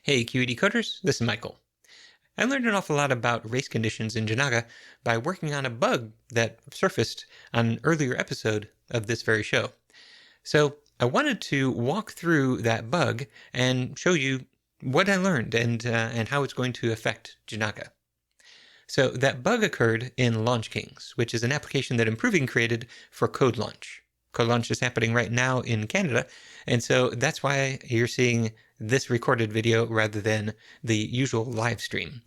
Hey QED coders, this is Michael. I learned an awful lot about race conditions in Jinaga by working on a bug that surfaced on an earlier episode of this very show. So I wanted to walk through that bug and show you what I learned and how it's going to affect Jinaga. So that bug occurred in LaunchKings, which is an application that Improving created for code launch. Code launch is happening right now in Canada, and so that's why you're seeing this recorded video rather than the usual live stream.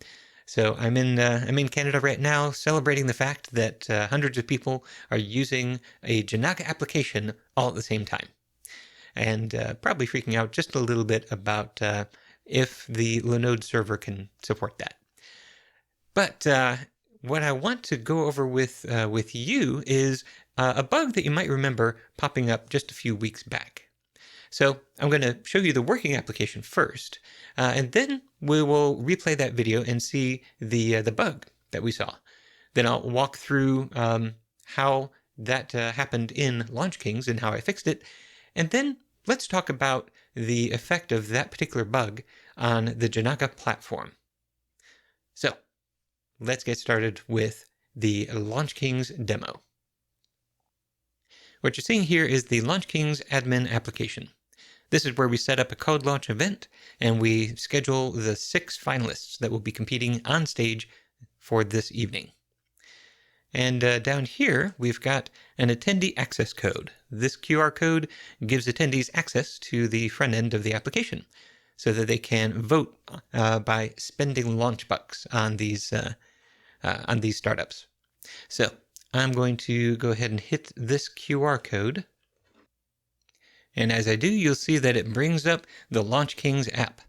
So I'm in Canada right now, celebrating the fact that hundreds of people are using a Jinaga application all at the same time, and probably freaking out just a little bit about if the Linode server can support that. But what I want to go over with you is a bug that you might remember popping up just a few weeks back. So I'm going to show you the working application first, and then we will replay that video and see the bug that we saw. Then I'll walk through how that happened in LaunchKings and how I fixed it, and then let's talk about the effect of that particular bug on the Jinaga platform. So let's get started with the LaunchKings demo. What you're seeing here is the LaunchKings admin application. This is where we set up a code launch event and we schedule the 6 finalists that will be competing on stage for this evening. And down here, we've got an attendee access code. This QR code gives attendees access to the front end of the application so that they can vote by spending launch bucks on these startups. So I'm going to go ahead and hit this QR code. And as I do, you'll see that it brings up the LaunchKings app.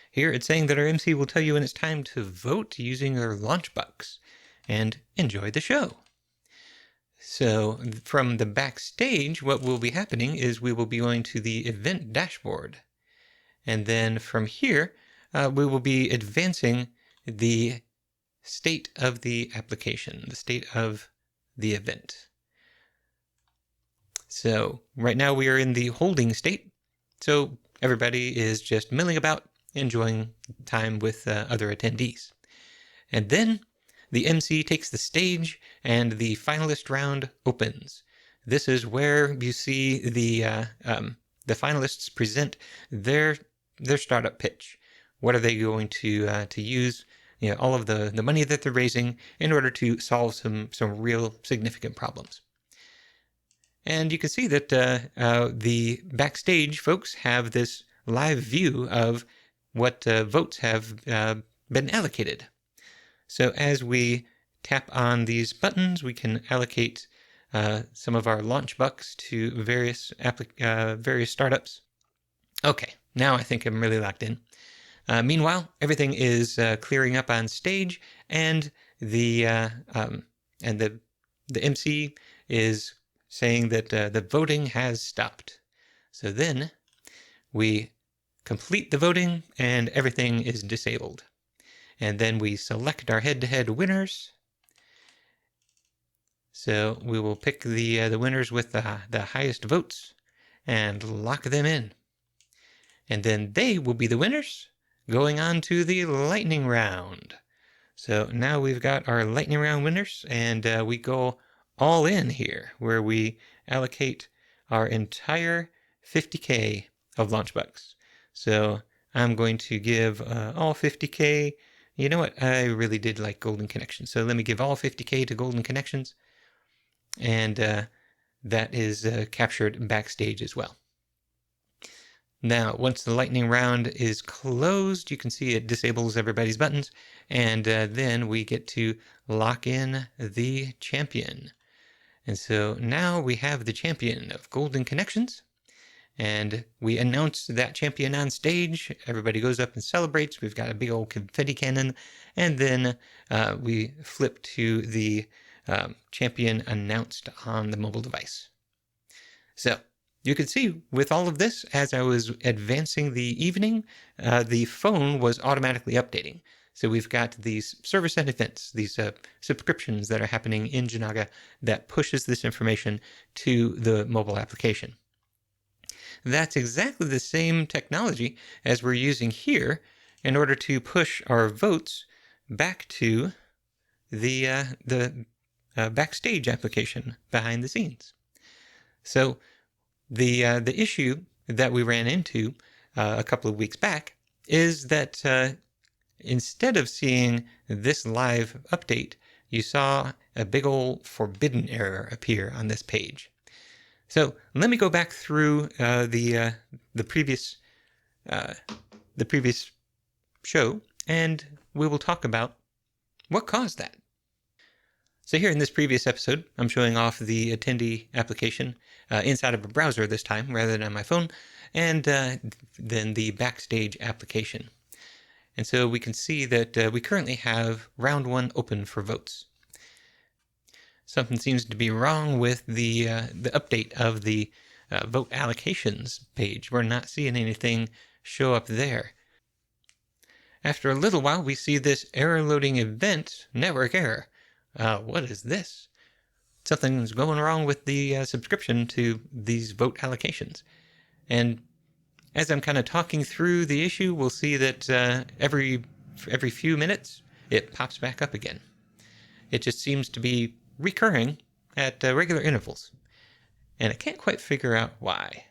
Here it's saying that our MC will tell you when it's time to vote using our launch bucks. And enjoy the show. So from the backstage, what will be happening is we will be going to the event dashboard. And then from here, we will be advancing the state of the application, the state of the event. So right now we are in the holding state. So everybody is just milling about, enjoying time with other attendees. And then the MC takes the stage and the finalist round opens. This is where you see the finalists present their startup pitch. What are they going to use? All of the money that they're raising in order to solve some real significant problems. And you can see that the backstage folks have this live view of what votes have been allocated. So as we tap on these buttons, we can allocate some of our launch bucks to various startups. Okay, now I think I'm really locked in. Meanwhile, everything is clearing up on stage, and the MC is saying that the voting has stopped. So then we complete the voting, and everything is disabled. And then we select our head-to-head winners. So we will pick the winners with the highest votes and lock them in. And then they will be the winners going on to the lightning round. So now we've got our lightning round winners, and we go all in here where we allocate our entire 50K of launch bucks. So I'm going to give all 50K. You know what? I really did like Golden Connections. So let me give all 50K to Golden Connections. And that is captured backstage as well. Now, once the lightning round is closed, you can see it disables everybody's buttons. And then we get to lock in the champion. And so now we have the champion of Golden Connections. And we announce that champion on stage. Everybody goes up and celebrates. We've got a big old confetti cannon. And then we flip to the champion announced on the mobile device. So you can see with all of this, as I was advancing the evening, the phone was automatically updating. So we've got these server-side events, these subscriptions that are happening in Jinaga that pushes this information to the mobile application. that's exactly the same technology as we're using here in order to push our votes back to the backstage application behind the scenes. So the issue that we ran into a couple of weeks back is that instead of seeing this live update, you saw a big old forbidden error appear on this page. So let me go back through the previous show, and we will talk about what caused that. So here in this previous episode, I'm showing off the attendee application inside of a browser this time rather than on my phone, and then the backstage application. And so we can see that we currently have round 1 open for votes. Something seems to be wrong with the update of the vote allocations page. We're not seeing anything show up there. After a little while, we see this error loading event, network error. What is this? Something's going wrong with the subscription to these vote allocations. And as I'm kind of talking through the issue, we'll see that every few minutes, it pops back up again. It just seems to be recurring at regular intervals. And I can't quite figure out why.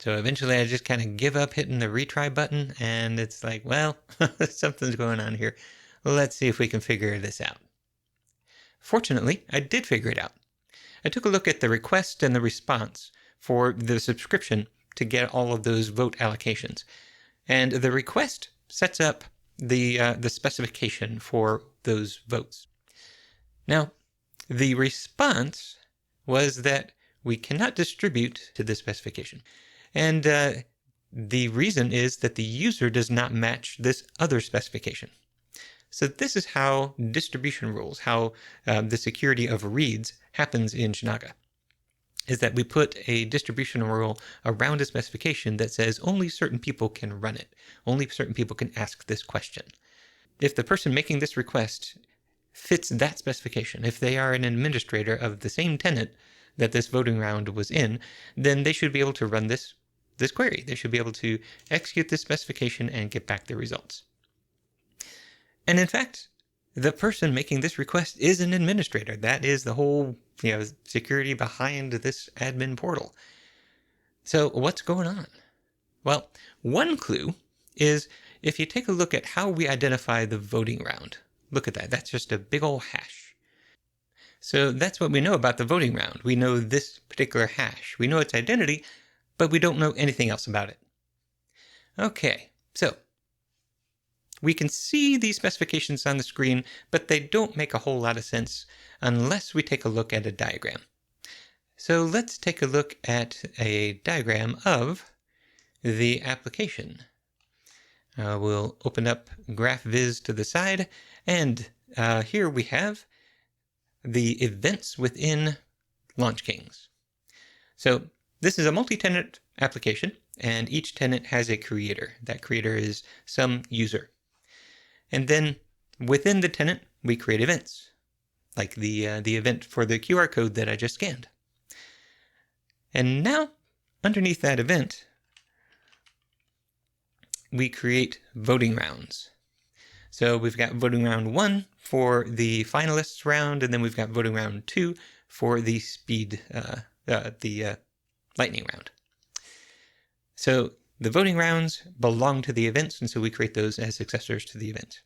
So eventually I just kind of give up hitting the retry button, and it's like, well, something's going on here. Let's see if we can figure this out. Fortunately, I did figure it out. I took a look at the request and the response for the subscription to get all of those vote allocations. And the request sets up the specification for those votes. Now, the response was that we cannot distribute to this specification. And the reason is that the user does not match this other specification. So this is how distribution rules, how the security of reads happens in Jinaga, is that we put a distribution rule around a specification that says only certain people can run it, only certain people can ask this question. If the person making this request fits that specification, if they are an administrator of the same tenant that this voting round was in, then they should be able to run this query. They should be able to execute this specification and get back the results. And in fact, the person making this request is an administrator. That is the whole security behind this admin portal. So what's going on? Well, one clue is if you take a look at how we identify the voting round. Look at that. That's just a big old hash. So that's what we know about the voting round. We know this particular hash. We know its identity, but we don't know anything else about it. Okay, so we can see these specifications on the screen, but they don't make a whole lot of sense unless we take a look at a diagram. So let's take a look at a diagram of the application. We'll open up GraphViz to the side, and here we have the events within LaunchKings. So this is a multi-tenant application, and each tenant has a creator. That creator is some user. And then within the tenant, we create events, like the event for the QR code that I just scanned. And now, underneath that event, we create voting rounds. So we've got voting round 1 for the finalists round, and then we've got voting round 2 for the lightning round. So the voting rounds belong to the events, and so we create those as successors to the event.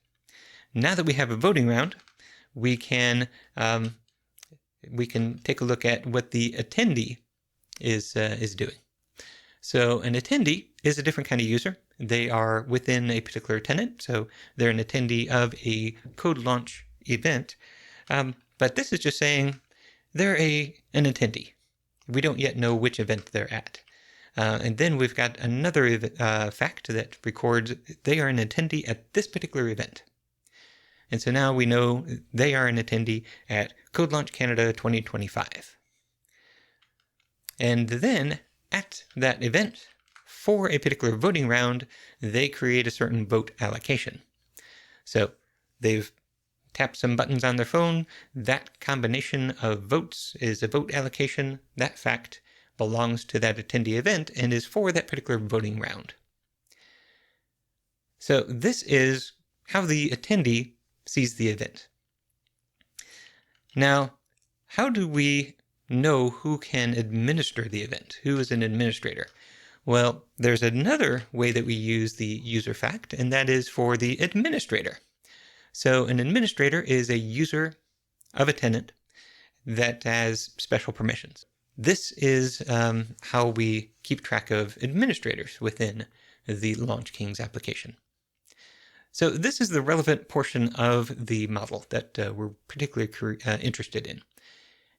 Now that we have a voting round, we can take a look at what the attendee is doing. So an attendee is a different kind of user. They are within a particular tenant, so they're an attendee of a code launch event. But this is just saying they're an attendee. We don't yet know which event they're at. And then we've got another fact that records they are an attendee at this particular event. And so now we know they are an attendee at Code Launch Canada 2025. And then at that event, for a particular voting round, they create a certain vote allocation. So they've tapped some buttons on their phone. That combination of votes is a vote allocation. That fact belongs to that attendee event and is for that particular voting round. So this is how the attendee sees the event. Now, how do we know who can administer the event? Who is an administrator? Well, there's another way that we use the user fact, and that is for the administrator. So an administrator is a user of a tenant that has special permissions. This is how we keep track of administrators within the LaunchKings application. So this is the relevant portion of the model that we're particularly interested in.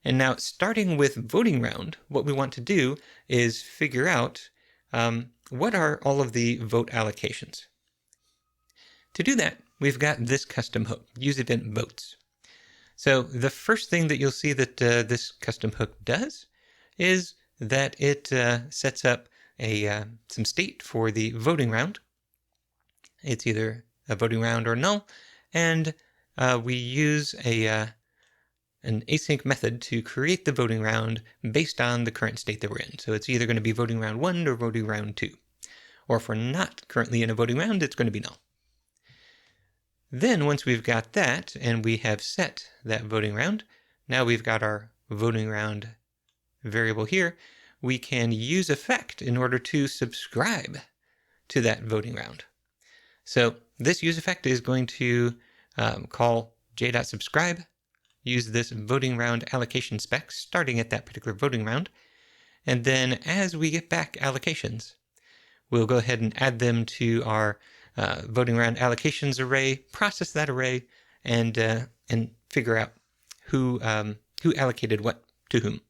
And now, starting with voting round, what we want to do is figure out what are all of the vote allocations. To do that, we've got this custom hook, use event votes. So the first thing that you'll see that this custom hook does is that it sets up some state for the voting round. It's either a voting round or null, and we use an async method to create the voting round based on the current state that we're in. So it's either going to be voting round 1 or voting round 2. Or if we're not currently in a voting round, it's going to be null. Then once we've got that and we have set that voting round, now we've got our voting round variable here, we can use effect in order to subscribe to that voting round. So this use effect is going to call j.subscribe, use this voting round allocation spec starting at that particular voting round, and then as we get back allocations, we'll go ahead and add them to our voting round allocations array, process that array, and figure out who allocated what to whom.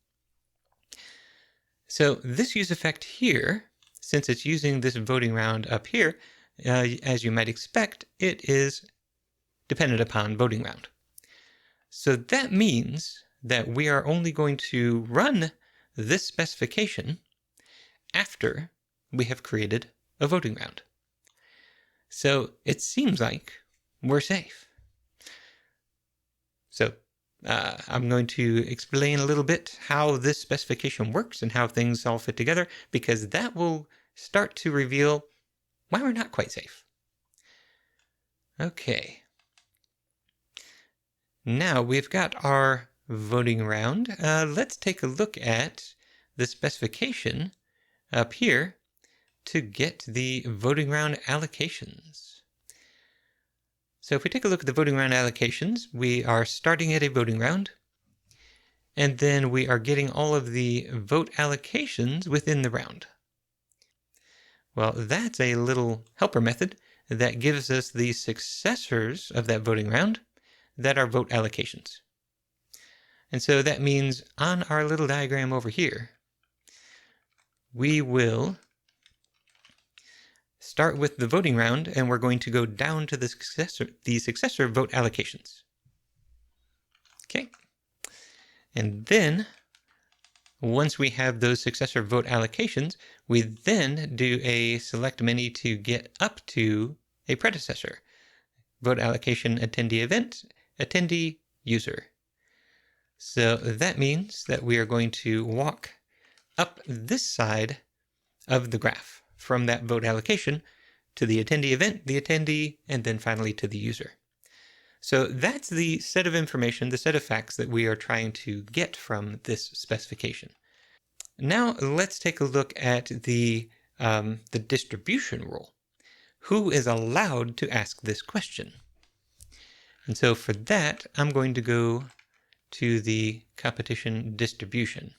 So this use effect here, since it's using this voting round up here, as you might expect, it is dependent upon voting round. So that means that we are only going to run this specification after we have created a voting round. So it seems like we're safe. So I'm going to explain a little bit how this specification works and how things all fit together, because that will start to reveal why we're not quite safe. Okay. Now we've got our voting round. Let's take a look at the specification up here to get the voting round allocations. So if we take a look at the voting round allocations, we are starting at a voting round, and then we are getting all of the vote allocations within the round. Well, that's a little helper method that gives us the successors of that voting round that are vote allocations. And so that means on our little diagram over here, we will start with the voting round, and we're going to go down to the successor vote allocations. Okay. And then, once we have those successor vote allocations, we then do a select many to get up to a predecessor. Vote allocation attendee event, attendee user. So that means that we are going to walk up this side of the graph from that vote allocation to the attendee event, the attendee, and then finally to the user. So that's the set of information, the set of facts that we are trying to get from this specification. Now let's take a look at the distribution rule. Who is allowed to ask this question? And so for that, I'm going to go to the competition distribution.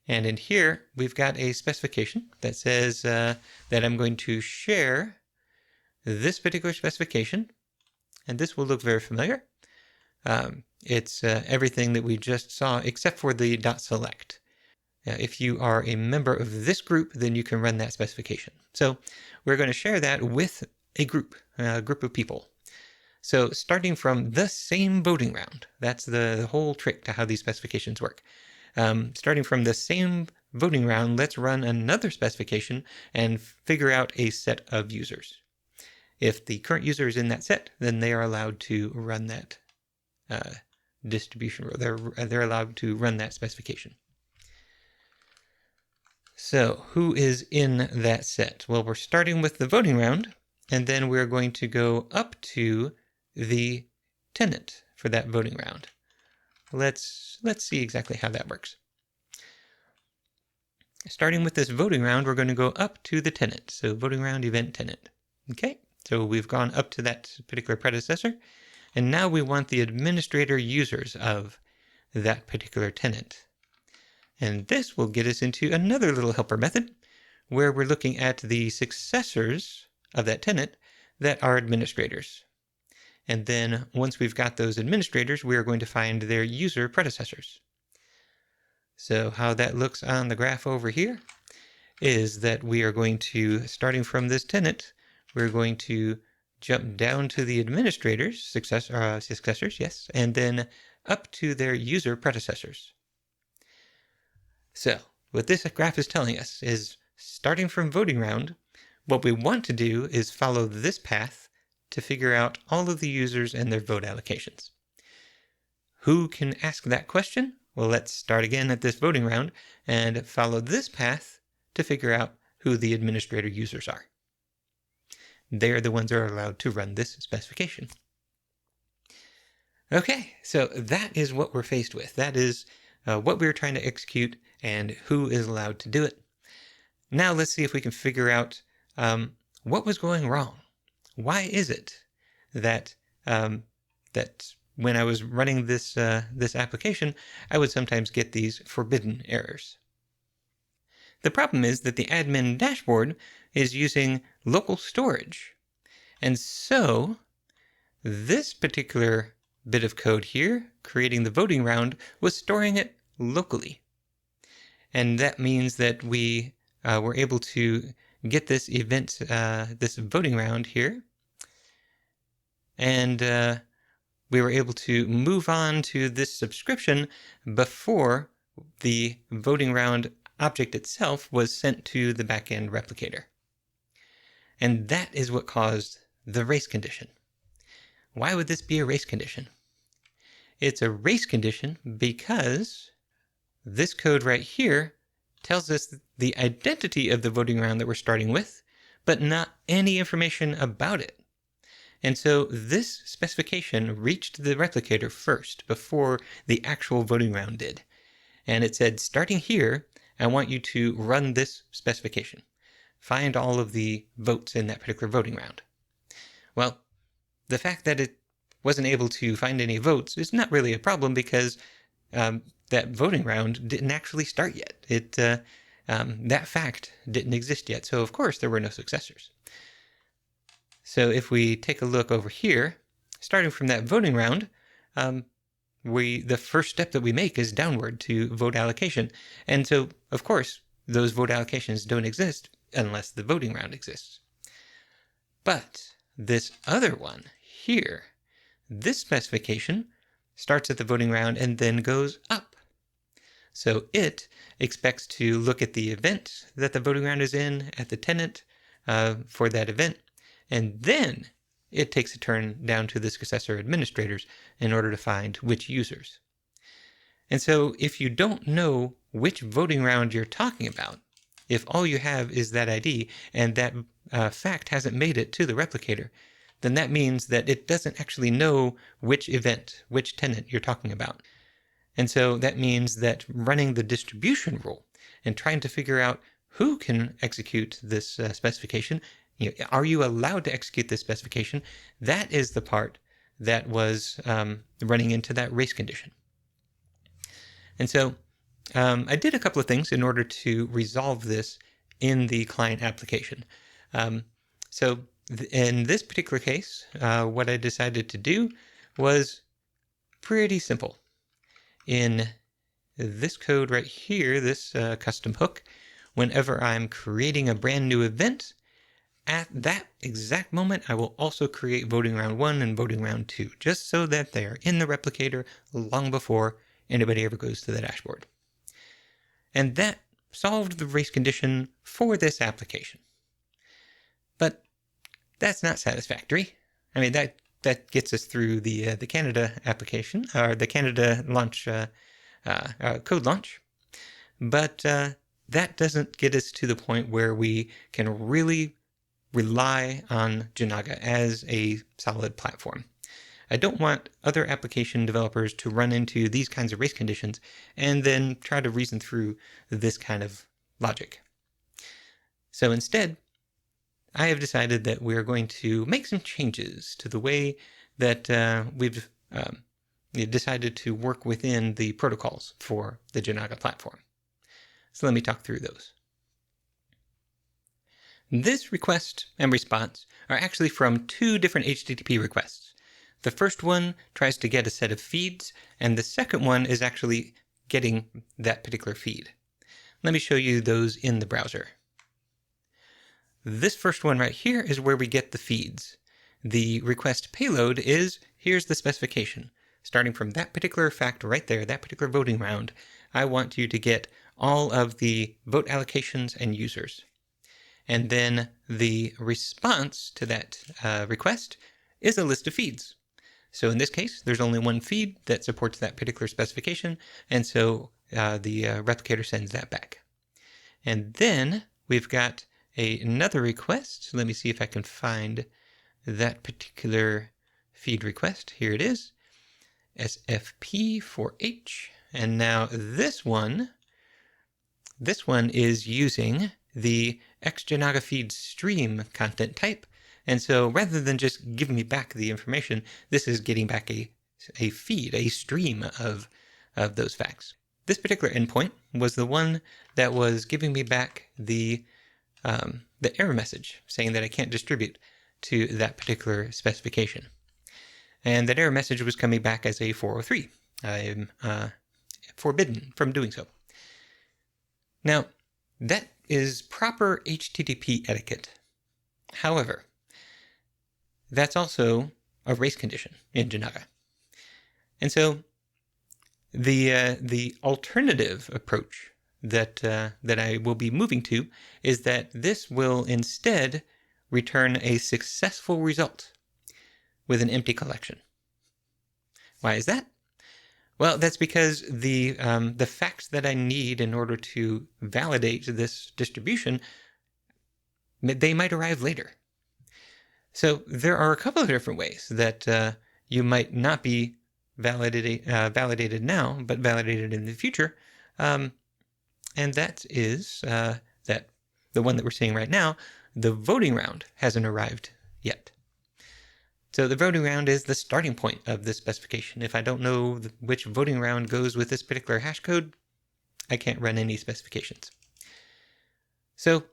And in here, we've got a specification that says that I'm going to share this particular specification, and this will look very familiar. It's everything that we just saw except for the .select. If you are a member of this group, then you can run that specification. So we're going to share that with a group of people. So starting from the same voting round, that's the whole trick to how these specifications work. Starting from the same voting round, let's run another specification and figure out a set of users. If the current user is in that set, then they are allowed to run that distribution. They're allowed to run that specification. So who is in that set? Well, we're starting with the voting round, and then we're going to go up to the tenant for that voting round. Let's see exactly how that works. Starting with this voting round, we're going to go up to the tenant. So voting round event tenant. Okay, so we've gone up to that particular predecessor, and now we want the administrator users of that particular tenant. And this will get us into another little helper method where we're looking at the successors of that tenant that are administrators. And then once we've got those administrators, we are going to find their user predecessors. So how that looks on the graph over here is that we are going to, starting from this tenant, we're going to jump down to the administrators, successors, yes, and then up to their user predecessors. So what this graph is telling us is, starting from voting round, what we want to do is follow this path to figure out all of the users and their vote allocations. Who can ask that question? Well, let's start again at this voting round and follow this path to figure out who the administrator users are. They're the ones that are allowed to run this specification. Okay, so that is what we're faced with. That is what we're trying to execute and who is allowed to do it. Now let's see if we can figure out what was going wrong. Why is it that that when I was running this this application, I would sometimes get these forbidden errors? The problem is that the admin dashboard is using local storage. And so this particular bit of code here, creating the voting round, was storing it locally. And that means that we were able to get this event, this voting round here, and we were able to move on to this subscription before the voting round object itself was sent to the backend replicator. And that is what caused the race condition. Why would this be a race condition? It's a race condition because this code right here tells us the identity of the voting round that we're starting with, but not any information about it. And so this specification reached the replicator first before the actual voting round did. And it said, starting here, I want you to run this specification. Find all of the votes in that particular voting round. Well, the fact that it wasn't able to find any votes is not really a problem because that voting round didn't actually start yet. That fact didn't exist yet, so of course there were no successors. So if we take a look over here, starting from that voting round, the first step that we make is downward to vote allocation. And so, of course, those vote allocations don't exist unless the voting round exists. But this other one here, this specification starts at the voting round and then goes up. So it expects to look at the event that the voting round is in, at the tenant for that event, and then it takes a turn down to the successor administrators in order to find which users. And so if you don't know which voting round you're talking about, if all you have is that ID and that fact hasn't made it to the replicator, then that means that it doesn't actually know which event, which tenant you're talking about. And so that means that running the distribution rule and trying to figure out who can execute this specification, are you allowed to execute this specification, that is the part that was running into that race condition. And so I did a couple of things in order to resolve this in the client application. So in this particular case, what I decided to do was pretty simple. In this code right here, this custom hook, whenever I'm creating a brand new event, at that exact moment, I will also create voting round 1 and voting round 2, just so that they are in the replicator long before anybody ever goes to the dashboard. And that solved the race condition for this application. But that's not satisfactory. I mean, that gets us through the Canada application, or the Canada launch code launch. But that doesn't get us to the point where we can really rely on Jinaga as a solid platform. I don't want other application developers to run into these kinds of race conditions and then try to reason through this kind of logic. So instead, I have decided that we're going to make some changes to the way that we've decided to work within the protocols for the Jinaga platform. So let me talk through those. This request and response are actually from two different HTTP requests. The first one tries to get a set of feeds, and the second one is actually getting that particular feed. Let me show you those in the browser. This first one right here is where we get the feeds. The request payload is, here's the specification. Starting from that particular fact right there, that particular voting round, I want you to get all of the vote allocations and users. And then the response to that request is a list of feeds. So in this case, there's only one feed that supports that particular specification, and so the replicator sends that back. And then we've got another request. Let me see if I can find that particular feed request. Here it is, SFP4H. And now this one is using the xJinaga feed stream content type. And so rather than just giving me back the information, this is getting back a feed, a stream of those facts. This particular endpoint was the one that was giving me back the error message saying that I can't distribute to that particular specification. And that error message was coming back as a 403. I am forbidden from doing so. Now, that is proper HTTP etiquette. However, that's also a race condition in Jinaga. And so the alternative approach that I will be moving to is that this will instead return a successful result with an empty collection. Why is that? Well, that's because the facts that I need in order to validate this distribution, they might arrive later. So there are a couple of different ways that you might not be validated now, but validated in the future. And that is that the one that we're seeing right now, the voting round hasn't arrived yet. So the voting round is the starting point of this specification. If I don't know which voting round goes with this particular hash code, I can't run any specifications. So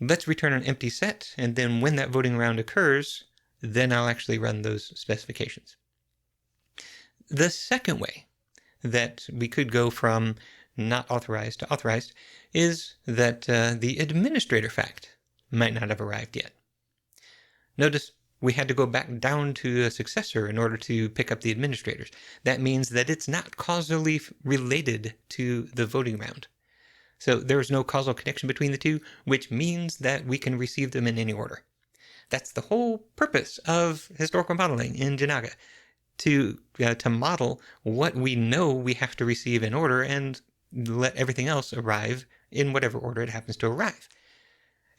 let's return an empty set, and then when that voting round occurs, then I'll actually run those specifications. The second way that we could go from not authorized to authorized is that the administrator fact might not have arrived yet. Notice we had to go back down to a successor in order to pick up the administrators. That means that it's not causally related to the voting round. So there is no causal connection between the two, which means that we can receive them in any order. That's the whole purpose of historical modeling in Jinaga, to model what we know we have to receive in order and let everything else arrive in whatever order it happens to arrive.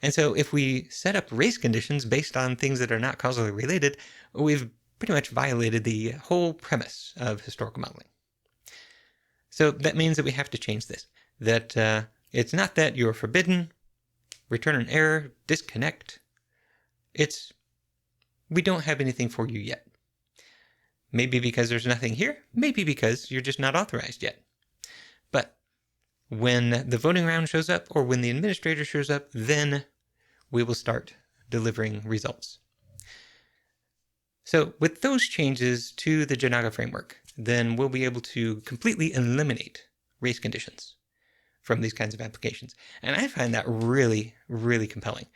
And so if we set up race conditions based on things that are not causally related, we've pretty much violated the whole premise of historical modeling. So that means that we have to change this. That it's not that you're forbidden, return an error, disconnect. It's we don't have anything for you yet. Maybe because there's nothing here, maybe because you're just not authorized yet. But when the voting round shows up or when the administrator shows up, then we will start delivering results. So with those changes to the Jinaga framework, then we'll be able to completely eliminate race conditions from these kinds of applications. And I find that really, really compelling.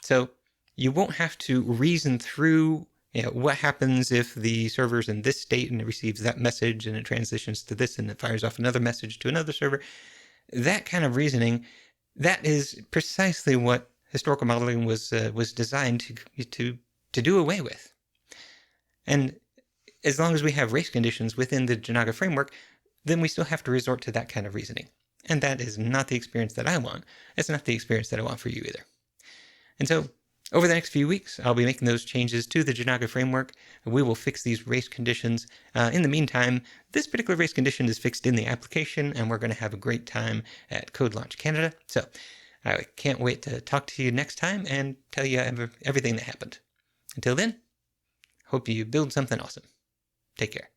So you won't have to reason through what happens if the server's in this state and it receives that message and it transitions to this and it fires off another message to another server. That kind of reasoning, that is precisely what historical modeling was designed to do away with. And as long as we have race conditions within the Jinaga framework, then we still have to resort to that kind of reasoning. And that is not the experience that I want. It's not the experience that I want for you either. And so, over the next few weeks, I'll be making those changes to the Jinaga framework. We will fix these race conditions. In the meantime, this particular race condition is fixed in the application, and we're going to have a great time at Code Launch Canada. So I can't wait to talk to you next time and tell you everything that happened. Until then, hope you build something awesome. Take care.